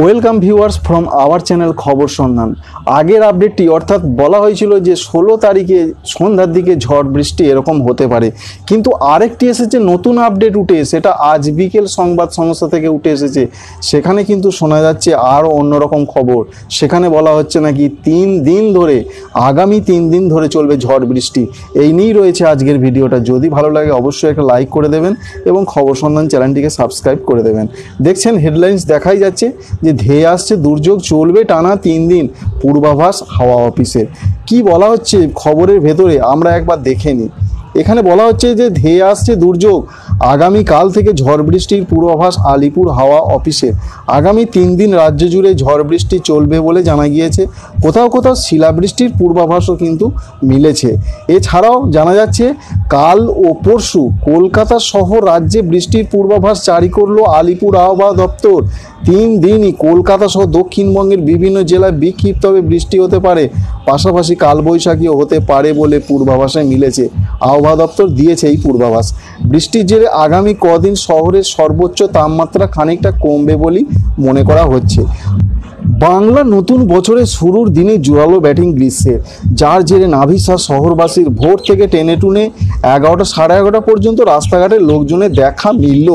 Welcome viewers from our channel খবর সন্ধান। আগের আপডেটটি অর্থাৎ বলা হয়েছিল যে 16 তারিখে সন্ধ্যার দিকে ঝড় বৃষ্টি এরকম হতে পারে, কিন্তু আরেকটি এসেছে নতুন আপডেট উঠে, সেটা আজ বিকেল সংবাদ সংস্থা থেকে উঠে এসেছে। সেখানে কিন্তু শোনা যাচ্ছে আরও অন্যরকম খবর। সেখানে বলা হচ্ছে নাকি আগামী 3 দিন ধরে চলবে ঝড় বৃষ্টি। এই নিয়েই রয়েছে আজকের ভিডিওটা। যদি ভালো লাগে অবশ্যই একটা লাইক করে দেবেন এবং খবর সন্ধান চ্যানেলটিকে সাবস্ক্রাইব করে দেবেন। দেখছেন হেডলাইন্স দেখাই যাচ্ছে যে ধেয়ে আসছে দুর্যোগ, চলবে টানা 3 দিন, পূর্বাভাস হাওয়া অফিসের। কি বলা হচ্ছে খবরের ভেতরে আমরা একবার দেখে নিই। এখানে বলা হচ্ছে যে ধেয়ে আসছে দুর্যোগ, আগামীকাল থেকে ঝড় বৃষ্টির পূর্বাভাস আলিপুর হাওয়া অফিসের। আগামী 3 দিন রাজ্য জুড়ে ঝড় বৃষ্টি চলবে বলে জানা গিয়েছে। কোথাও কোথাও শিলাবৃষ্টির পূর্বাভাসও কিন্তু মিলেছে। এছাড়াও জানা যাচ্ছে কাল ও পরশু কলকাতা সহ রাজ্যে বৃষ্টির পূর্বাভাস জারি করলো আলিপুর আবহাওয়া দপ্তর। 3 দিনই কলকাতা সহ দক্ষিণবঙ্গের বিভিন্ন জেলায় বিক্ষিপ্তভাবে বৃষ্টি হতে পারে, পাশাপাশি কালবৈশাখীও হতে পারে বলে পূর্বাভাসে মিলেছে। আবহাওয়া দপ্তর দিয়েছে এই পূর্বাভাস। বৃষ্টির জেরে আগামী কদিন শহরের সর্বোচ্চ তাপমাত্রা খানিকটা কমবে বলেই মনে করা হচ্ছে। বাংলা নতুন বছরের শুরুর দিনে জোরালো ব্যাটিং গ্রীষ্মের, যার জেরে নাভিশ্বাস শহরবাসীর ভোর থেকে টেনে টুনে 11টা সাড়ে 11টা পর্যন্ত রাস্তাঘাটে লোকজনের দেখা মিলল।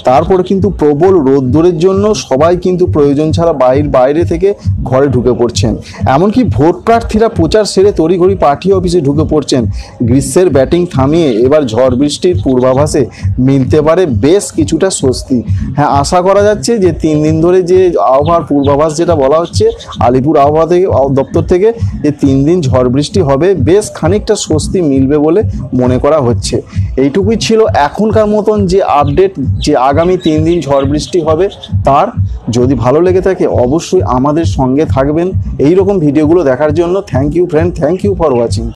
তারপরে কিন্তু প্রবল রোদ্দুরের জন্য সবাই কিন্তু প্রয়োজন ছাড়া বাইরে থেকে ঘরে ঢুকে পড়ছেন। এমনকি ভোট প্রার্থীরা প্রচার সেরে তড়িঘড়ি পার্টি অফিসে ঢুকে পড়ছেন। গ্রীষ্মের ব্যাটিং থামিয়ে এবার ঝড় বৃষ্টির পূর্বাভাসে মিলতে পারে বেশ কিছুটা স্বস্তি। হ্যাঁ, আশা করা যাচ্ছে যে 3 দিন ধরে যে আবহাওয়ার পূর্বাভাস যেটা বলা হচ্ছে আলিপুর আবহাওয়া দপ্তর থেকে, যে 3 দিন ঝড় বৃষ্টি হবে, বেশ খানিকটা স্বস্তি মিলবে বলে মনে করা হচ্ছে। এইটুকুই ছিল এখনকার মতন যে আপডেট, যে আগামী 3 দিন ঝড় বৃষ্টি হবে তার। যদি ভালো লেগে থাকে অবশ্যই আমাদের সঙ্গে থাকবেন এই রকম ভিডিওগুলো দেখার জন্য। Thank you friend, thank you for watching.